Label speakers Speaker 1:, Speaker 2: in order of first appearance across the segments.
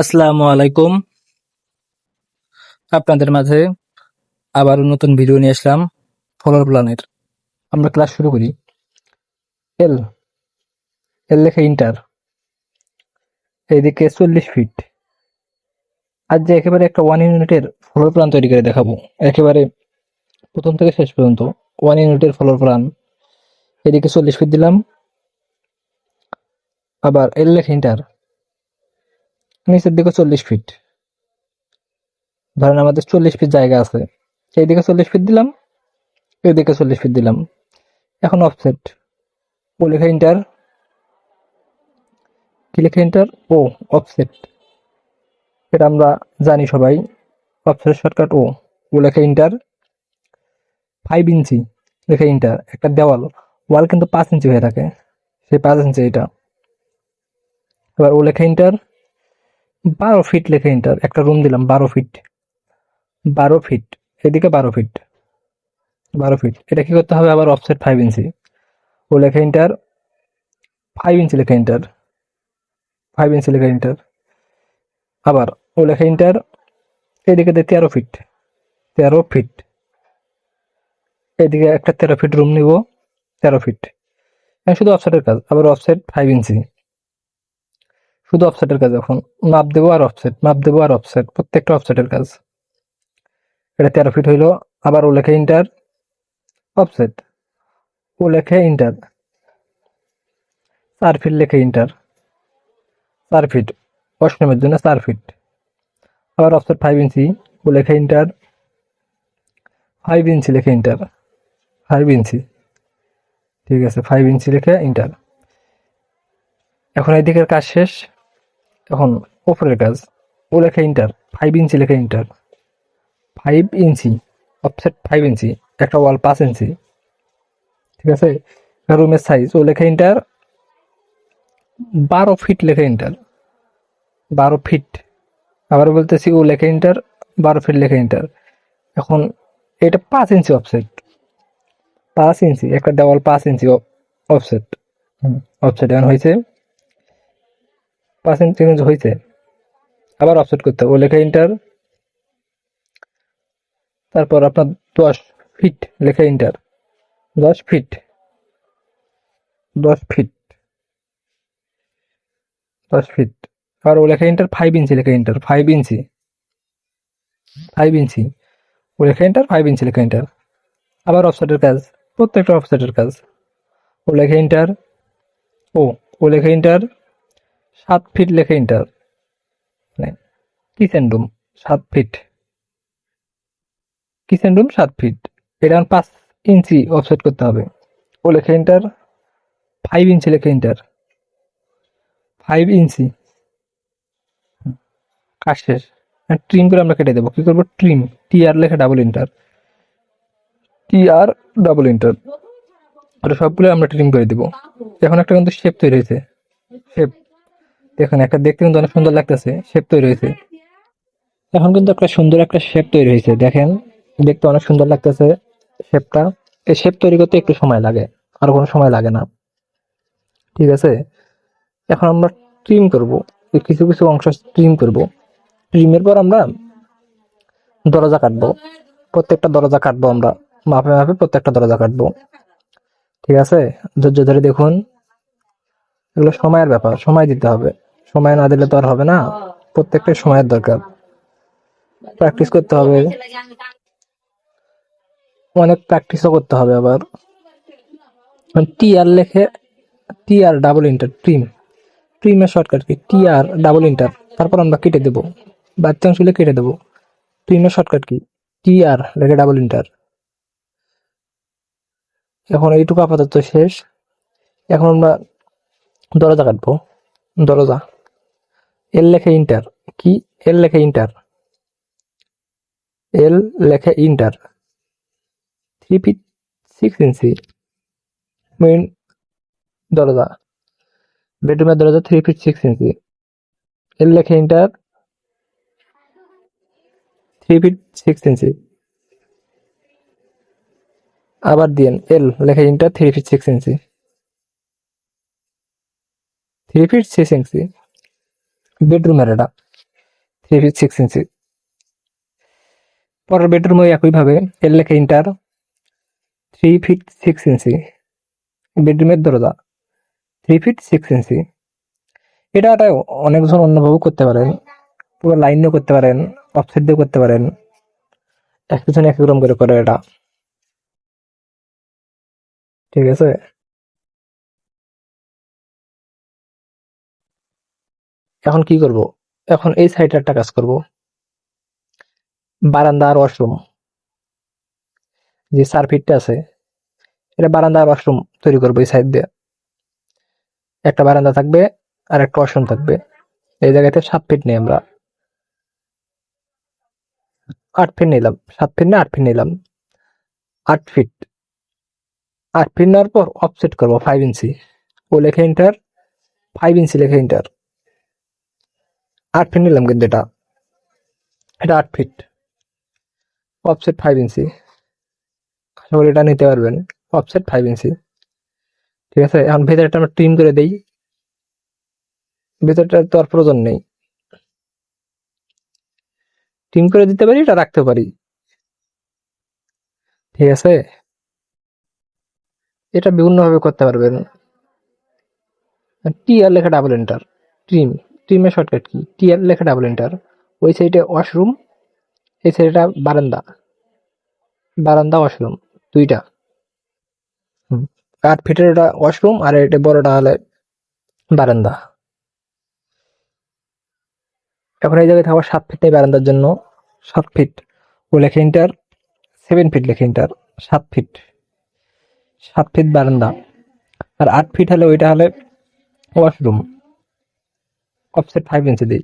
Speaker 1: আসসালামু আলাইকুম। আপনাদের মাঝে আবারও নতুন ভিডিও নিয়ে আসলাম ফ্লোর প্ল্যানের। আমরা ক্লাস শুরু করি। এল এল লেখা ইন্টার, এইদিকে 40 ফিট। আজ যে একেবারে একটা 1 ইউনিটের ফ্লোর প্ল্যান তৈরি করে দেখাবো, একেবারে প্রথম থেকে শেষ পর্যন্ত 1 ইউনিটের ফ্লোর প্ল্যান। এদিকে 40 ফিট দিলাম, আবার এল লেখা ইন্টার, নিচের দিকে 40 ফিট। ধরেন আমাদের 40 ফিট জায়গা আছে, এইদিকে 40 ফিট দিলাম, এদিকে 40 ফিট দিলাম। এখন অফসেট, ও লেখা ইন্টার, কি লেখা ইন্টার, ও অফসেট। এটা আমরা জানি সবাই, অফসেটের শর্টকাট ও। ও লেখা ইন্টার, 5 ইঞ্চি লেখা ইন্টার। একটা দেওয়াল, ওয়াল কিন্তু 5 ইঞ্চি হয়ে থাকে, সেই 5 ইঞ্চি এটা। এবার ও লেখা ইন্টার, 12 ফিট লেখা ইন্টার। একটা রুম দিলাম 12 ফিট, 12 ফিট, এদিকে 12 ফিট, 12 ফিট। এটা কি করতে হবে, আবার অফসেট 5 ইঞ্চি। ও লেখা ইন্টার, 5 ইঞ্চি লেখা ইন্টার, 5 ইঞ্চি লেখা ইন্টার। আবার ও লেখা ইন্টার, এদিকে 13 ফিট, 13 ফিট, এদিকে একটা 13 ফিট রুম নিব, 13 ফিট। শুধু অফসেটের কাজ, আবার অফসেট 5 ইঞ্চি, শুধু অফসেটের কাজ। এখন মাপ দেবো আর অফসেট, মাপ দেবো আর অফসেট, প্রত্যেকটা অফসেটের কাজ। এটা 13 ফিট হইলো। আবার ও লেখা ইন্টার, অফসেট, ও লেখা ইন্টার, 4 ফিট লেখা ইন্টার, 4 ফিট, ওয়াশরুমের জন্য 4 ফিট। আবার অফসেট 5 ইঞ্চি, ও লেখা ইন্টার, 5 ইঞ্চি লেখা ইন্টার, 5 ইঞ্চি, ঠিক আছে, 5 ইঞ্চি লেখা ইন্টার। এখন এদিকের কাজ শেষ, এখন উপরের কাজ। ও লেখা ইন্টার, 5 ইঞ্চি লেখা ইন্টার, 5 ইঞ্চি, অফসেট 5 ইঞ্চি, একটা ওয়াল 5 ইঞ্চি, ঠিক আছে। রুমের সাইজ, ও লেখা ইন্টার, 12 ফিট লেখা ইন্টার, 12 ফিট। আবার বলতেছি ও লেখা ইন্টার, 12 ফিট লেখা ইন্টার। এখন এটা 5 ইঞ্চি অফসেট, 5 ইঞ্চি, একটা দেওয়াল 5 ইঞ্চি অফসেট। অফসেট এখন হয়েছে 5 ইঞ্চি হয়েছে। আবার অফসেট করতে হবে, ও লেখা ইন্টার, তারপর আপনার 10 ফিট লেখা ইন্টার, 10 ফিট, 10 ফিট, 10 ফিট। আর ও লেখা ইন্টার, 5 ইঞ্চি লেখা ইন্টার, 5 ইঞ্চি, 5 ইঞ্চি, ও লেখা ইন্টার, 5 ইঞ্চি লেখা ইন্টার। আবার অফসেটের কাজ, প্রত্যেকটা অফসেটের কাজ। ও লেখা ইন্টার, ও ও লেখা ইন্টার, 7 ফিট লেখা ইন্টার, মানে kitchen room 7 feet, kitchen room 7 feet. এটা 5 ইঞ্চি অফসেট করতে হবে। ও লেখা ইন্টার, 5 ইঞ্চি লেখা ইন্টার, 5 ইঞ্চি। কাজ শেষ। ট্রিম করে আমরা কেটে দেবো। কি করবো, ট্রিম, টি আর লেখা ডাবল ইন্টার, টি আর ডাবল ইন্টার। আর সবগুলো আমরা ট্রিম করে দিব। এখন একটা কিন্তু শেপ তৈরি হয়েছে, শেপ দেখুন, একটা দেখতে কিন্তু অনেক সুন্দর লাগতেছে, শেপ তৈরি হয়েছে। এখন কিন্তু একটা সুন্দর একটা শেপ তৈরি হয়েছে, দেখেন, দেখতে অনেক সুন্দর লাগতেছে শেপটা। এই শেপ তৈরি করতে একটু সময় লাগে, আর কোনো সময় লাগে না, ঠিক আছে। এখন আমরা ট্রিম করব, কিছু কিছু অংশ ট্রিম করব। ট্রিমের পর আমরা দরজা কাটবো, প্রত্যেকটা দরজা কাটবো আমরা, মাপে মাপে প্রত্যেকটা দরজা কাটবো, ঠিক আছে। ধৈর্য ধরে দেখুন, এগুলো সময়ের ব্যাপার, সময় দিতে হবে, সময় না দিলে তো আর হবে না, প্রত্যেকটা সময়ের দরকার, প্র্যাকটিস করতে হবে, অনেক প্র্যাকটিসও করতে হবে। আবার টি আর লেখে, টি আর double inter, trim, ট্রিমের shortcut key, টি আর ডাবল ইন্টার। তারপর আমরা কেটে দেবো, বাচ্চাংশগুলো কেটে দেবো। ট্রিমের শর্টকাট কি, টি আর লেখে ডাবল ইন্টার। এখন এইটুকু আপাতত শেষ। এখন আমরা দরজা কাটবো, দরজা, এল লেখে ইন্টার, কি, এল লেখে ইন্টার, এল লেখে ইন্টার, 3 ফিট 6 ইঞ্চি মেইন দরজা, বেডরুমের দরজা 3 ফিট 6 ইঞ্চি, এল লেখে ইন্টার, 3 ফিট 6 ইঞ্চি। আবার দিন, এল লেখে ইন্টার, 3 ফিট 6 ইঞ্চি, 3 ফিট 6 ইঞ্চি, বেডরুমের এটা। 3 ফিট 6 ইঞ্চি। পরের বেডরুমে একইভাবে এল লেখা ইন্টার, 3 ফিট 6 ইঞ্চি। বেডরুমের দরজা 3 ফিট 6 ইঞ্চি। এটা অনেকজন অন্যভাবেও করতে পারেন, পুরো লাইন দিয়েও করতে পারেন, অফসেট দিয়েও করতে পারেন, একজন এক রকম করে এটা। ঠিক আছে। এখন কি করব, এখন এই সাইডে একটা কাজ করব, বারান্দা আর ওয়াশরুম যে 4 ফিটটা আছে, এটা বারান্দা আর ওয়াশরুম তৈরি করবো। এই সাইড দিয়ে একটা বারান্দা থাকবে আর একটা ওয়াশরুম থাকবে। এই জায়গাতে 7 ফিট নেই, আমরা 8 ফিট নিলাম, 7 ফিট না 8 ফিট নিলাম, 8 ফিট। 8 ফিট নেওয়ার পর অফসেট করবো 5 ইঞ্চি। ও লেখা ইন্টার, 5 ইঞ্চি লেখা ইন্টার। 8 ফিট নিলাম, কিন্তু এটা 8 ফিট, অফসেট 5 ইঞ্চি। আশা করি এটা নিতে পারবেন, অফসেট 5 ইঞ্চি। ঠিক আছে। এখন ভেতরটা আমরা ট্রিম করে দেই, ভেতরটা তো আর প্রয়োজন নেই, ট্রিম করে দিতে পারি, এটা রাখতে পারি। ঠিক আছে। এটা বিভিন্ন ভাবে করতে পারবেন। টি আর লেখা double enter, trim, ট্রিমের shortcut key, টি আর লেখা ডাবল এন্টার। ওই সাইডে ওয়াশরুম, এই সাইডটা বারান্দা, বারান্দা ওয়াশরুম দুইটা। 8 ফিটের এটা ওয়াশরুম আর এটা বড়টা হলে বারান্দা। এখন এই জায়গায় থাকবে 7 ফিট নেই বারান্দার জন্য, 7 ফিট। ও লেখা ইন্টার, 7 ফিট লেখা ইন্টার, 7 ফিট, 7 ফিট বারান্দা। আর 8 ফিট হলে ওইটা হলে ওয়াশরুম, অফসেট 5 ইঞ্চি দিই,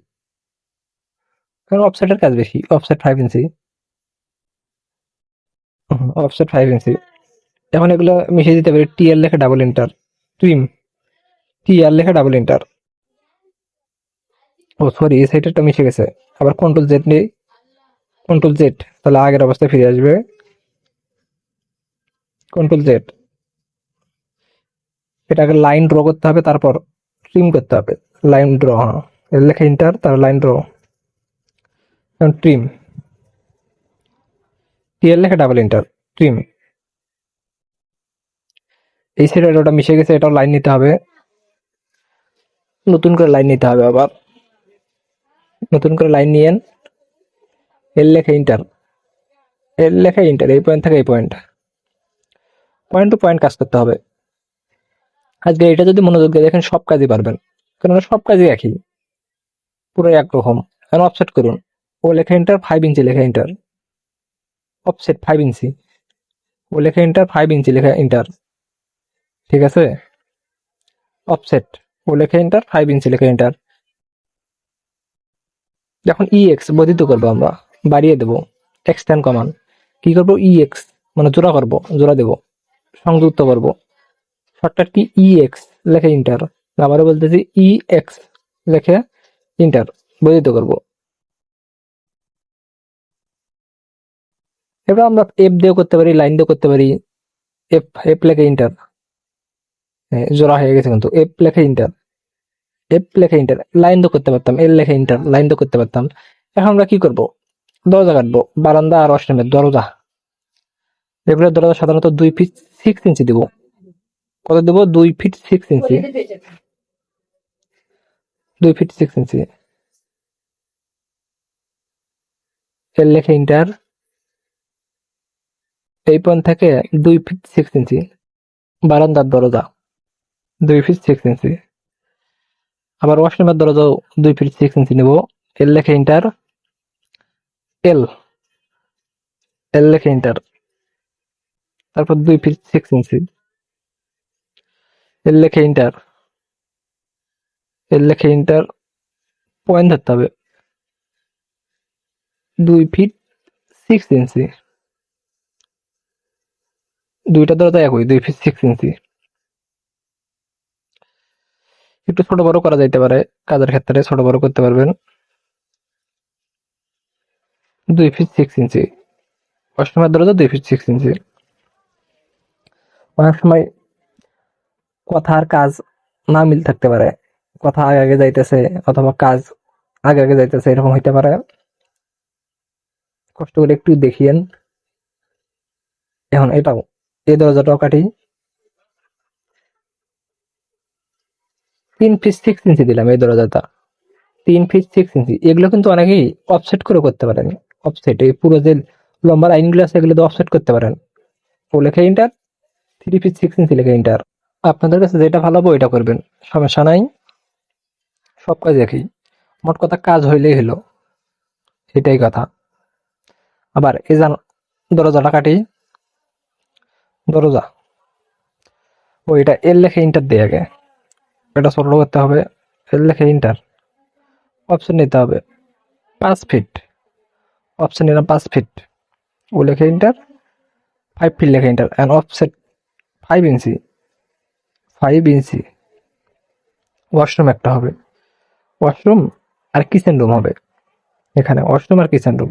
Speaker 1: কারণ অফসেটের কাজ বেশি, অফসেট 5 ইঞ্চি, অফসেট 5 ইঞ্চি। এখন এগুলো মিশিয়ে দিতে পারি, টি আর লেখা ডাবল এন্টার, ট্রিম, টি আর লেখা ডাবল এন্টার। ও সরি, এই সাইডটা মিশে গেছে। আবার কন্ট্রোল জেড নেই, কন্ট্রোল জেড, তাহলে আগের অবস্থায় ফিরে আসবে। কন্ট্রোল জেড, এটাকে লাইন ড্র করতে হবে, তারপর ট্রিম করতে হবে। লাইন ড্র, হ্যাঁ, এর লেখা ইন্টার, তার লাইন ড্র, ট্রিম, টি এর লেখা ডাবল এন্টার, ট্রিম। এই সাইডে ওটা মিশে গেছে, এটাও লাইন নিতে হবে, নতুন করে লাইন নিতে হবে। আবার নতুন করে লাইন নিয়েন, এর লেখা ইন্টার, এর লেখা ইন্টার, এই পয়েন্ট থেকে এই পয়েন্ট, পয়েন্ট টু পয়েন্ট কাজ করতে হবে। আজকে এটা যদি মনোযোগ দিয়ে দেখেন সব কাজই পারবেন, কারণ সব কাজই একই, পুরো একরকম। এখন অফসেট করুন, ও লেখা ইন্টার, 5 ইঞ্চি লেখা ইন্টার, অফসেট 5 ইঞ্চি। ও লেখা ইন্টার, 5 ইঞ্চি লেখা ইন্টার। ঠিক আছে। অফসেট, ও লেখা ইন্টার, 5 ইঞ্চি লেখা ইন্টার। যখন এক্স বর্ধিত করবো, আমরা বাড়িয়ে দেবো, এক্সটেন্ড কমান। কি করবো, এক্স মানে জোড়া করবো, জোড়া দেবো, সংযুক্ত করবো। শর্টকাট কি, এক্স লেখে ইন্টার। আবারও বলতেছি, এক্স লেখে ইন্টার, বর্ধিত করবো। এবার আমরা এফ দিয়েও করতে পারি, লাইন দিয়েও করতে পারি। এফ, এফ লেখে ইন্টার, জোড়া হয়ে গেছে কিন্তু, এফ লেখে ইন্টার, এফ লেখে ইন্টার। লাইন তো করতে পারতাম, এল লেখে ইন্টার, লাইন তো করতে পারতাম। এখন আমরা কি করব, দরজা কাটবো, বারান্দা আর ওয়াশরুমের দরজা। এগুলোর দরজা সাধারণত 2 ফিট 6 ইঞ্চি দিব। কত দেবো, 2 ফিট 6 ইঞ্চি, 2 ফিট 6 ইঞ্চি। এল লেখে ইন্টার, এই পয়েন্ট থেকে 2 ফিট 6 ইঞ্চি বারান্দার দরজা, 2 ফিট 6 ইঞ্চি। আবার ওয়াশরুমের দরজাও 2 ফিট 6 ইঞ্চি নেব। এল লেখে ইন্টার, এল, এল লেখে ইন্টার, তারপর 2 ফিট 6 ইঞ্চি, এল লেখে ইন্টার, এল লেখে ইন্টার, পয়েন্ট ধরতে হবে, 2 ফিট 6 ইঞ্চি। দুইটা দরজা একই, 2 ফিট 6 ইঞ্চি। একটু ছোট বড় করা যাইতে পারে, কাজের ক্ষেত্রে ছোট বড় করতে পারবেন। 2 ফিট 6 ইঞ্চি, ওয়াশরুমের দরজা 2 ফিট 6 ইঞ্চি। অনেক সময় কথা আর কাজ না মিল থাকতে পারে, কথা আগে আগে যাইতেছে, অথবা কাজ আগে আগে যাইতেছে, এরকম হইতে পারে। কষ্ট করে একটু দেখিয়েন। এখন এটাও, এই দরজাটাও কাটি। 3 ফিট 6 ইঞ্চি দিলাম এই দরজাটা, 3 ফিট 6 ইঞ্চি। এগুলো কিন্তু অনেকেই অফসেট করে করতে পারেন। অফসেট এই পুরো যে লম্বা লাইনগুলো আছে এগুলো অফসেট করতে পারেন। ও লেখা ইন্টার, 3 ফিট 6 ইঞ্চি লেখা ইন্টার। আপনাদের কাছে যেটা ভালো হবে ওইটা করবেন, সমস্যা নাই। সব কাজ একই, মোট কথা কাজ হইলেই হলো, এটাই কথা। আবার এই দরজাটা কাটি। দরজা, ওইটা এর লেখা ইন্টার দিয়ে আগে, এটা ছোট করতে হবে। এর লেখা ইন্টার, অপশন নিতে হবে 5 ফিট, অপশন নিলাম 5 ফিট, ও লেখা ইন্টার। 5 ফিট লেখা inter, and offset 5 inch, 5 inch. Washroom একটা হবে, ওয়াশরুম আর কিচেন রুম হবে। এখানে ওয়াশরুম আর কিচেন রুম,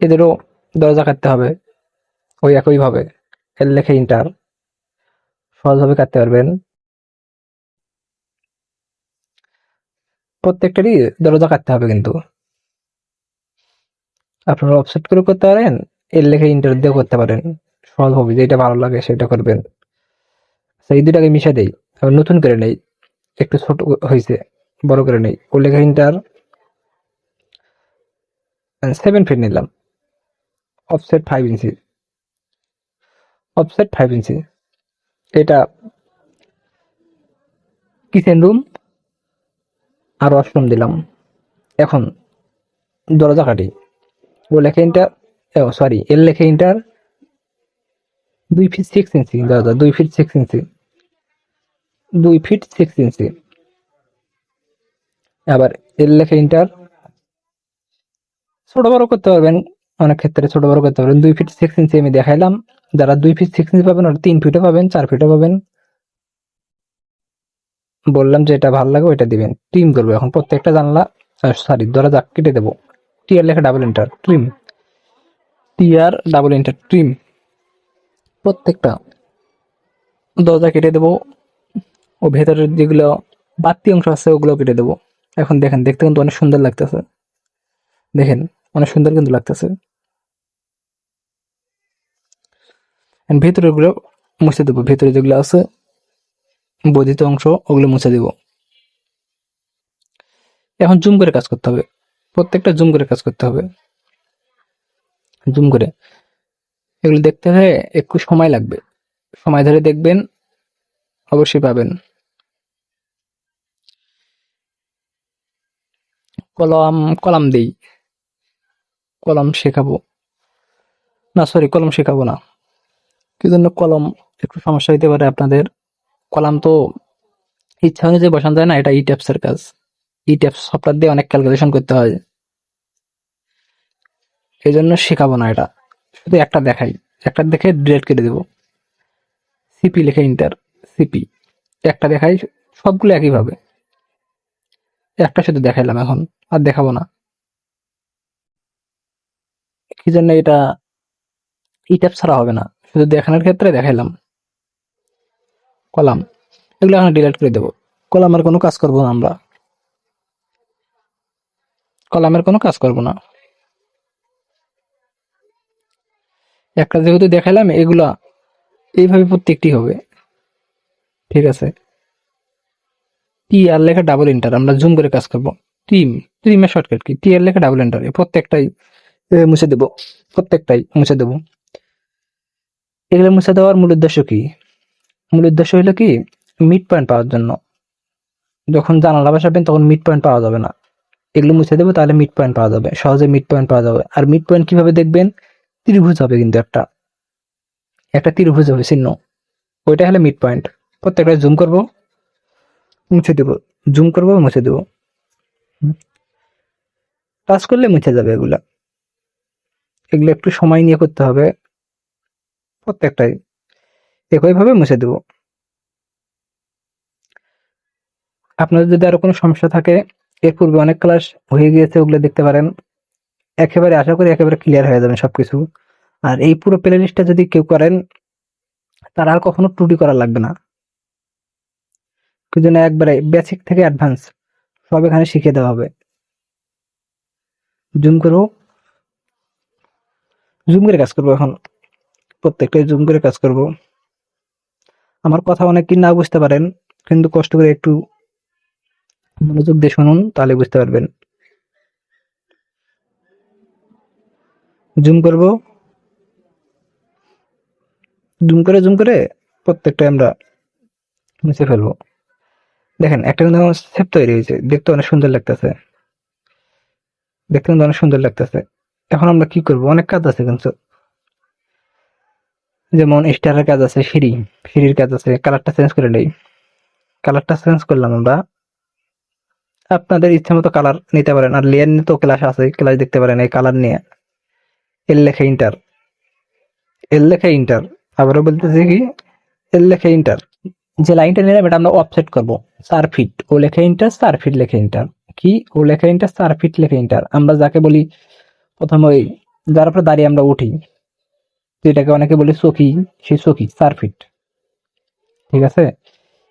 Speaker 1: এদেরও দরজা কাটতে হবে ওই একইভাবে। এর লেখা ইন্টার, সহজভাবে কাটতে পারবেন। প্রত্যেকটারই দরজা কাটতে হবে কিন্তু। আপনারা অফসেট করে করতে পারেন, এর লেখা ইন্টার দিয়েও করতে পারেন, সহজ হবে। যেটা ভালো লাগে সেটা করবেন। আচ্ছা, এই দুটাকে মিশে দেই, আবার নতুন করে নেই, একটু ছোট হয়েছে, বড় করে নেই। ও লেখা ইন্টার, 7 ফিট নিলাম, অফসেট 5 ইঞ্চি, অফসেট 5 ইঞ্চি। এটা কিচেন রুম আর ওয়াশরুম দিলাম। এখন দরজা কাটি। ও লেখা ইন্টার, সরি, এর লেখা ইন্টার, 2 ফিট 6 ইঞ্চি দরজা, 2 ফিট 6 ইঞ্চি, 2 ফিট 6 ইঞ্চি। আবার এর লেখা ইন্টার, ছোট বড় করতে পারবেন, অনেক ক্ষেত্রে ছোট বড় করতে পারবেন। 2 ফিট 6 ইঞ্চি আমি দেখাইলাম, যারা 2 ফিট 6 ইঞ্চি পাবেন ওরা 3 ফিটও পাবেন, 4 ফিটও পাবেন। বললাম যে এটা ভালো লাগে ওইটা দিবেন। ট্রিম করবো এখন প্রত্যেকটা জানলা, সরি দরজা কেটে দেবো। টিআর লেখা double enter, trim, TR double enter, trim. প্রত্যেকটা দরজা কেটে দেবো, ও ভেতরের যেগুলো বাড়তি অংশ আছে ওগুলো কেটে দেবো। এখন দেখেন, দেখতে কিন্তু অনেক সুন্দর লাগতেছে, দেখেন অনেক সুন্দর কিন্তু লাগতেছে। ভেতরের গুলো মুছে দেবো, ভেতরে যেগুলো আছে বর্ধিত অংশ ওগুলো মুছে দেবো। এখন জুম করে কাজ করতে হবে, প্রত্যেকটা জুম করে কাজ করতে হবে, জুম করে। এগুলো দেখতে হলে একটু সময় লাগবে, সময় ধরে দেখবেন, অবশ্যই পাবেন। কলম, কলাম দেই, কলম শেখাবো না, সরি কলম শেখাবো না। কি জন্য কলম, একটু সমস্যা হইতে পারে আপনাদের। কলাম তো ইচ্ছা অনুযায়ী বসানো যায় না, এটা ই ট্যাপস এর কাজ। ই ট্যাপস সফটওয়্যার দিয়ে অনেক ক্যালকুলেশন করতে হয়, এই জন্য শেখাবো না এটা, শুধু একটা দেখাই, একটা দেখে ডিলেট করে দেবো। সিপি লেখা ইন্টার, সিপি, একটা দেখাই, সবগুলো একইভাবে। একটা শুধু দেখাইলাম, এখন আর দেখাবো না। কি জন্য এটা ই ট্যাপ ছাড়া হবে না, শুধু দেখানোর ক্ষেত্রে দেখাইলাম। কলাম, এগুলো এখন ডিলিট করে দেবো। কলামের কোনো কাজ করবো না আমরা, কলামের কোনো কাজ করবো না। একটা যেহেতু দেখাইলাম, এগুলা এইভাবে প্রত্যেকটি হবে, ঠিক আছে। টি আর লেখা ডাবল এন্টার, আমরা জুম করে কাজ করবো। টিম, টিমের শর্টকাট কি, টি আর লেখা ডাবল এন্টার, প্রত্যেকটাই মুছে দেবো, প্রত্যেকটাই মুছে দেবো। এগুলো মুছে দেওয়ার মূল উদ্দেশ্য কি? মূল উদ্দেশ্য হলো কি, মিড পয়েন্ট পাওয়ার জন্য। যখন জানালা বসাবেন তখন মিড পয়েন্ট পাওয়া যাবে না, এগুলো মুছে দেবো, তাহলে মিড পয়েন্ট পাওয়া যাবে, সহজে মিড পয়েন্ট পাওয়া যাবে। আর মিড পয়েন্ট কিভাবে দেখবেন, ত্রিভুজ হবে কিন্তু একটা, একটা ত্রিভুজ হবে চিহ্ন, ওইটা হলে মিড পয়েন্ট। প্রত্যেকটা জুম করব, মুছে দেবো, জুম করব, মুছে দেবো। টাচ করলে মুছে যাবে এগুলা, এগুলো একটু সময় নিয়ে করতে হবে, প্রত্যেকটাই একইভাবে মুছে দেবো। আপনাদের যদি আরো কোনো সমস্যা থাকে, এর পূর্বে অনেক ক্লাস হয়ে গিয়েছে, ওগুলো দেখতে পারেন। একেবারে আশা করি একেবারে ক্লিয়ার হয়ে যাবে সবকিছু। আর এই পুরো প্লে লিস্টটা যদি কেউ করেন, তার আর কখনো ত্রুটি করা লাগবে না। কি জন্য একবারে বেসিক থেকে অ্যাডভান্স সব এখানে শিখিয়ে দেওয়া হবে।
Speaker 2: জুম করবো, জুম করে কাজ করবো। এখন প্রত্যেকটাই জুম করে কাজ করব। আমার কথা অনেক কি না বুঝতে পারেন, কিন্তু কষ্ট করে একটু মনোযোগ দিয়ে শুনুন, তাহলে বুঝতে পারবেন। জুম করব, জুম করে প্রত্যেকটা আমরা মুছে ফেলবো। দেখেন একটা কিন্তু আমার শেপ তৈরি হয়েছে, দেখতে অনেক সুন্দর লাগতেছে, দেখতে কিন্তু অনেক সুন্দর লাগতেছে। এখন আমরা কি করব, অনেক কাজ আছে কিন্তু, যেমন স্টারের কাজ আছে, সিঁড়ির কাজ আছে। কালারটা চেঞ্জ করে নেই, কালারটা চেঞ্জ করলাম আমরা। আপনাদের ইচ্ছা মতো কালার নিতে পারেন, আর লেয়ার নিয়ে তো ক্লাস আছে, ক্লাস দেখতে পারেন এই কালার নিয়ে। এর লেখা ইন্টার, এর লেখা ইন্টার, আবারও বলতেছি কি, এর লেখা ইন্টার। যে লাইনটা নিলাম এটা আমরা অফসেট করবো 4 ফিট। ও লেখা ইন্টার, 4 ফিট লেখা ইন্টার। কি, ও লেখা ইন্টার, 4 ফিট লেখা ইন্টার। আমরা যাকে বলি প্রথমে ওই, যার উপরে দাঁড়িয়ে আমরা উঠি, যেটাকে অনেকে বলি চকি, সেই চকি 4 ফিট। ঠিক আছে,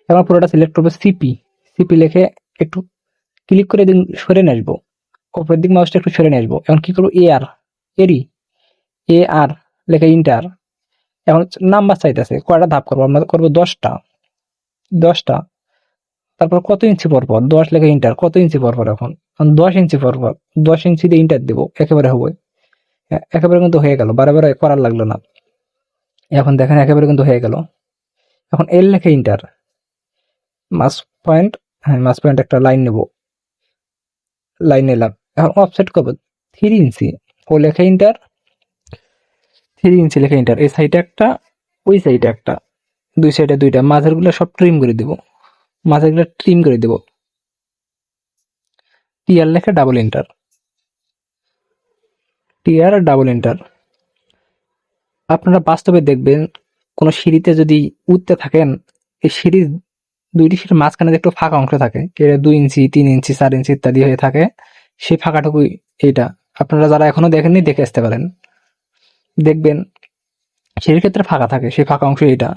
Speaker 2: এখন পুরোটা সিলেক্ট করবো সিপি। সিপি লিখে একটু ক্লিক করে দিন, সরে নিয়ে আসবো, উপরের দিক মাউসটা একটু সরে নিয়ে আসবো। এখন কি করবো, এ আর, এরি, এ আর লেখা ইন্টার। এখন নাম্বার চাইতেছে, কয়টা ধাপ করবো, আমরা করবো 10টা। 10টা, তারপর কত ইঞ্চি পরপর, 10 লেখা ইন্টার, কত ইঞ্চি পরপর, এখন 10 ইঞ্চি পরপর, 10 ইঞ্চি দিয়ে ইন্টার দেবো, একেবারে হবে। একেবারে কিন্তু হয়ে গেল, বারে করার লাগলো না। এখন দেখেন একেবারে কিন্তু হয়ে গেল। এখন এল লেখা ইন্টার, মাস পয়েন্ট, হ্যাঁ মাস পয়েন্ট একটা লাইন নেব, লাইন নিলাম। এখন অফসেট করবো 3 ইঞ্চি। ও লেখা ইন্টার, 3 ইঞ্চি লেখা ইন্টার। এই সাইডে একটা, ওই সাইডে একটা, দুই সাইডে দুইটা, মাঝের গুলো সব ট্রিম করে দিব, মাঝের গুলো ট্রিম করে দিব। টিআর লেখা double enter, TR double enter. আপনারা বাস্তবে দেখবেন, কোন সিঁড়িতে যদি উঠতে থাকেন, এই সিঁড়ির দুইটি সিঁড়ির মাঝখানে যে একটু ফাঁকা অংশ থাকে, 2 ইঞ্চি 3 ইঞ্চি 4 ইঞ্চি ইত্যাদি হয়ে থাকে, সেই ফাঁকাটুকুই এইটা। আপনারা যারা এখনো দেখেননি দেখে আসতে পারেন, দেখবেন সিঁড়ির ক্ষেত্রে ফাঁকা থাকে, সেই ফাঁকা অংশ এইটা।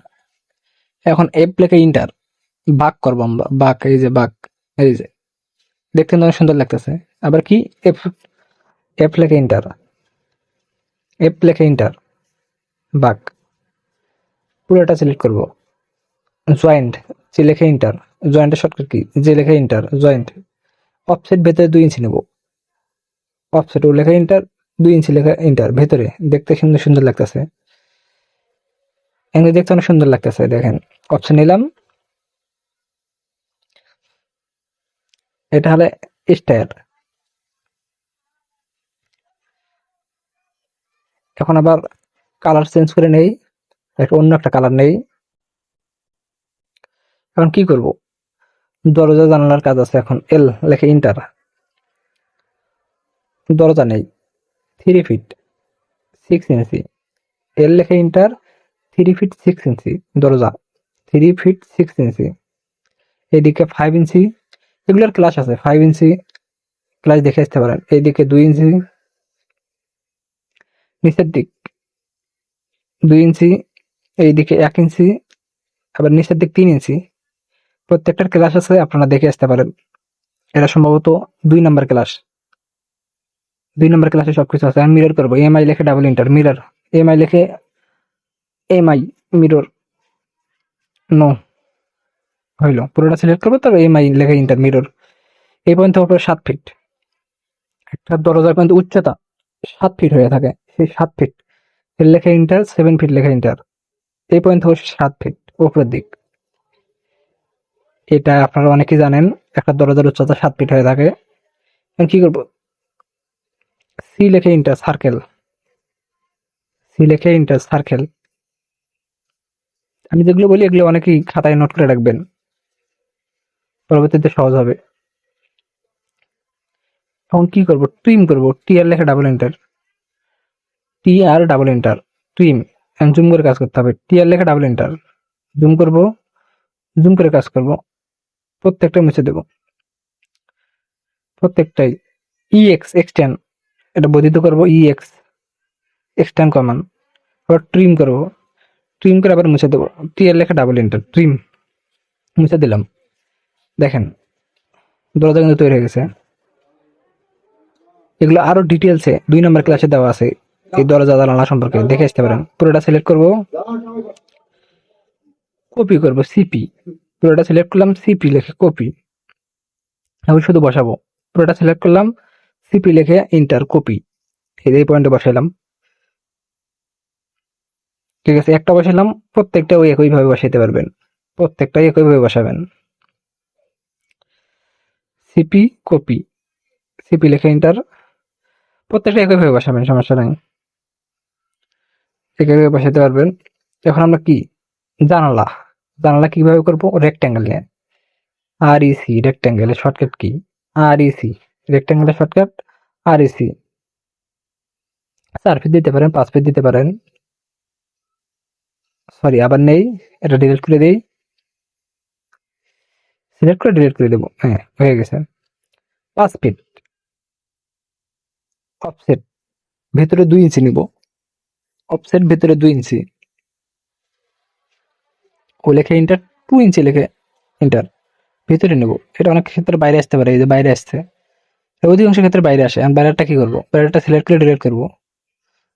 Speaker 2: এখন এফ লেখা ইন্টার, বাঁক করবো আমরা, বাঁক, এই যে বাঁক, এই যে দেখতে কিন্তু অনেক সুন্দর লাগতেছে। আবার কি, এফ, এফ লেখা ইন্টার, এফ লেখা ইন্টার, বাঁক, পুরোটা সিলেক্ট করব। জয়েন্ট, যে লেখা ইন্টার, জয়েন্টের শর্টকাট কি, যে লেখা ইন্টার, জয়েন্ট। অফসেট ভেতরে 2 ইঞ্চি নেব, অফসেট ও লেখা ইন্টার, 2 ইঞ্চি লেখা ইন্টার ভেতরে, দেখতে সুন্দর সুন্দর লাগতেছে, এমনি দেখতে অনেক সুন্দর লাগতেছে। দেখেন অপশন নিলাম, এটা হলে স্টাইল। এখন আবার কালার চেঞ্জ করে নেই, একটা অন্য একটা কালার নেই। এখন কি করব, দরজা জানালার কাজ আছে। এখন এল লেখে ইন্টার, দরজা নেই, 3 ফিট 6 ইঞ্চি, এল লেখে ইন্টার, 3 ফিট 6 ইঞ্চি দরজা, 3 ফিট 6 ইঞ্চি। এইদিকে 5 ইঞ্চি, এগুলোর ক্লাস আছে, 5 ইঞ্চি ক্লাস দেখে আসতে পারেন। এইদিকে 2 ইঞ্চি, নিচের দিক 2 ইঞ্চি, এইদিকে 1 ইঞ্চি, আবার নিচের দিক 3 ইঞ্চি। প্রত্যেকটার ক্লাস আছে, আপনারা দেখে আসতে পারেন। এটা সম্ভবত 2 নাম্বার ক্লাস, 2 নাম্বার ক্লাসে সবকিছু আছে। আমি মিরর করবো, এমআই লেখে ডাবল ইন্টার, মিরর, এমআই লেখে, এমআই, মিরর, নো, হইলো। পুরোটা সিলেক্ট করবো, তবে এমআই লেখে ইন্টার, মিরর। এই পর্যন্ত হবে 7 ফিট। একটা দরজার পর্যন্ত উচ্চতা 7 ফিট হয়ে থাকে, সেই 7 ফিট। এর লেখা ইন্টার, 7 ফিট লেখা ইন্টার। এই পয়েন্ট হচ্ছে 7 ফিট উপরের দিক। এটা আপনারা অনেকেই জানেন, একটা দরজার উচ্চতা 7 ফিট হয়ে থাকে। এখন কি করবো, সি লেখে ইন্টার, সার্কেল, সি লেখে ইন্টার, সার্কেল। আমি যেগুলো বলি এগুলো অনেকেই খাতায় নোট করে রাখবেন, পরবর্তীতে সহজ হবে। এখন কি করবো, ট্রিম করবো, টি আর লেখা ডাবল এন্টার, টি আর ডাবল এন্টার, ট্রিম। জুম করে কাজ করতে হবে, টি আর লেখা ডাবল এন্টার, জুম করবো, জুম করে কাজ করব। প্রত্যেকটা মুছে দেব, প্রত্যেকটাই। ইএক্স এক্সটেন্ড, এটা বর্ধিত করবো, ইএক্স এক্সটেন্ড কমান। আবার ট্রিম করবো, ট্রিম করে আবার মুছে দেবো, টি আর লেখা ডাবল এন্টার, ট্রিম, মুছে দিলাম। দেখেন দরজা কিন্তু তৈরি হয়ে গেছে। এগুলো আরো ডিটেলসে 2 নম্বর ক্লাসে দেওয়া আছে, এই দরজা জানালা সম্পর্কে দেখে আসতে পারেন। পুরোটা সিলেক্ট করব, কপি করব সিপি, পুরোটা সিলেক্ট করলাম, সিপি লিখে কপি, এখন শুধু বসাবো। পুরোটা সিলেক্ট করলাম, সিপি লিখে ইন্টার কপি, এই পয়েন্টে বসাইলাম। ঠিক আছে, একটা বসাইলাম, প্রত্যেকটা ওই একইভাবে বসাইতে পারবেন, প্রত্যেকটাই একইভাবে বসাবেন। সিপি কপি, সিপি লিখে ইন্টার, প্রত্যেকটা একইভাবে বসাবেন, সমস্যা নাই, একইভাবে বসাইতে পারবেন। এখন আমরা কি জানালা, জানালা কিভাবে করবো? রেক্ট্যাঙ্গেল নিয়ে, আর ইসি রেক্ট্যাঙ্গেলের শর্টকাট কি? আর ইসি রেক্ট্যাঙ্গেলের শর্টকাট আর ইসি। 4 ফিট দিতে পারেন, 5 ফিট দিতে পারেন। সরি, আবার নেই, এটা ডিলিট করে দিই, সিলেক্ট করে ডিলিট করে দেবো। হ্যাঁ, হয়ে গেছে। 5 ফিট অফসেট, ভেতরে 2 ইঞ্চি নিব, অফসেট ভেতরে 2 ইঞ্চি, ও লেখে ইন্টার, 2 ইঞ্চি লেখে ইন্টার, ভেতরে নেব। এটা অনেক ক্ষেত্রে বাইরে আসতে পারে, এই যে বাইরে আসছে, অধিকাংশ ক্ষেত্রে বাইরে আসে। আমি বাইরেটা কি করবো? বাইরেটা সিলেক্ট করে ডিলিট করবো,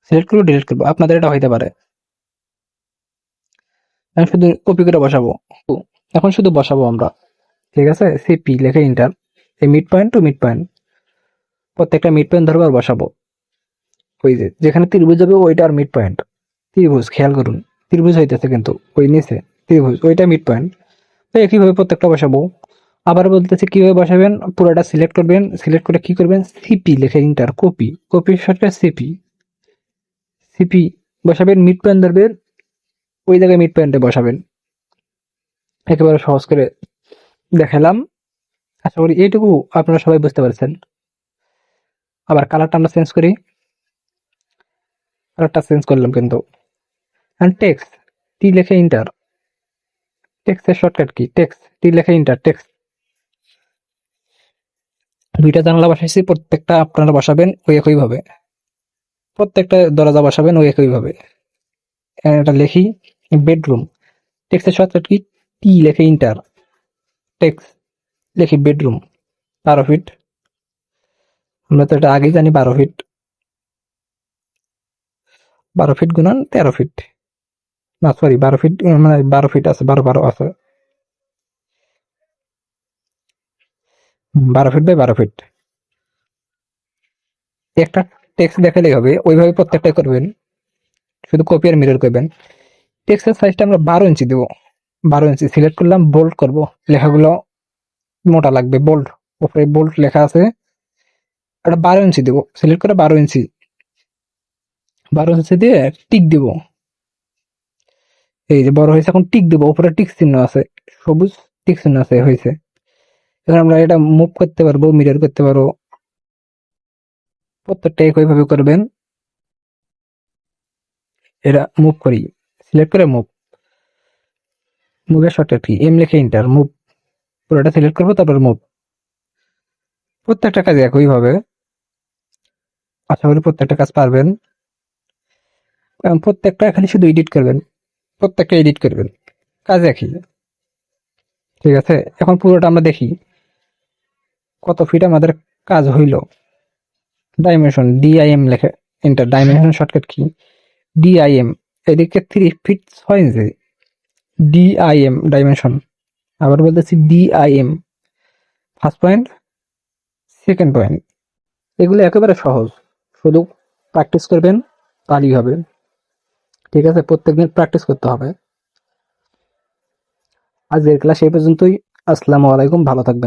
Speaker 2: সিলেক্ট করবো ডিলিট করবো, আপনাদের এটা হইতে পারে। আমি শুধু কপি করে বসাবো, এখন শুধু বসাবো আমরা। ঠিক আছে, সিপি লেখে ইন্টার, এই mid point to mid point, প্রত্যেকটা মিড পয়েন্ট ধরবো আর বসাবো। ওই যে যেখানে ত্রিভুজ যাবে ওইটা আর মিড পয়েন্ট, ত্রিভুজ খেয়াল করুন, ত্রিভুজ হইতেছে কিন্তু ওই নিচে ত্রিভুজ, ওইটা মিড পয়েন্ট। তো একইভাবে প্রত্যেকটা বসাবো। আবার বলতেছে কিভাবে বসাবেন, পুরোটা সিলেক্ট করবেন, সিলেক্ট করে কি করবেন, সিপি লেখে inter copy, copy shortcut CP, CP বসাবেন, মিড পয়েন্ট ধরবেন, ওই জায়গায় মিড পয়েন্টে বসাবেন। একেবারে সহজ করে দেখালাম, আশা করি এইটুকু আপনারা সবাই বুঝতে পারছেন। আবার কালারটা আমরা চেঞ্জ করি, কালারটা চেঞ্জ করলাম কিন্তু। টেক্সট, টি লেখে ইন্টার, টেক্সটের শর্টকাট কি? টেক্সট, টি লেখে ইন্টার, টেক্সট। 2টা জানালা বসাইছি, প্রত্যেকটা আপনারা বসাবেন ওই একইভাবে, প্রত্যেকটা দরজা বসাবেন ওই একইভাবে। এটা লিখি বেডরুম, টেক্সটের শর্টকাট কি? টি লেখে ইন্টার, টেক্সট লিখি বেডরুম, 12 ফিট, আমরা তো এটা আগেই জানি 12 ফিট, 12 ফিট গুণন 13 ফিট, না সরি 12 ফিট, মানে 12 ফিট আছে, 12 আছে, 12 ফিট বাই 12 ফিট। একটা টেক্সট দেখালেই হবে, ওইভাবে প্রত্যেকটাই করবেন, শুধু কপি আর মিরর করবেন। টেক্সটের সাইজটা আমরা 12 ইঞ্চি দেবো, 12 ইঞ্চি সিলেক্ট করলাম, বোল্ড করব, লেখাগুলো মোটা লাগবে, বোল্ড, উপরে বোল্ড লেখা আছে, এটা 12 ইঞ্চি দেবো, সিলেক্ট করে 12 ইঞ্চি, 12 ইঞ্চি দিয়ে টিক দিব। এই যে বড় হয়েছে, এখন টিক দিব, উপরে টিক চিহ্ন আছে, সবুজ টিক চিহ্ন আছে, হয়েছে। এখন আমরা এটা মুভ করতে পারবো, মিরর করতে পারবো, প্রত্যেকটা একইভাবে করবেন। এটা মুভ করি, সিলেক্ট করে মুভ, মুভের শর্টকাট কি? এম লিখে ইন্টার, মুভ, পুরোটা সিলেক্ট করবো তারপর মুভ। প্রত্যেকটা কাজে একইভাবে, আশা করি প্রত্যেকটা কাজ পারবেন। প্রত্যেকটা খালি শুধু এডিট করবেন, প্রত্যেকটা এডিট করবেন, কাজ একই। ঠিক আছে, এখন পুরোটা আমরা দেখি কত ফিট আমাদের কাজ হইল। ডাইমেনশন ডিআইএম লেখে enter, dimension shortcut key? DIM, এদিকে 3 ফিট 6 ইঞ্চি, ডিআইএম ডাইমেনশন। আবার বলতেছি DIM, first point, second point. এগুলো একেবারে সহজ, শুধু প্র্যাকটিস করবেন তাহলেই হবে। ঠিক আছে, প্রত্যেকদিন প্র্যাকটিস করতে হবে। আজকের ক্লাস এই পর্যন্তই। আসসালামু আলাইকুম, ভালো থাকবেন।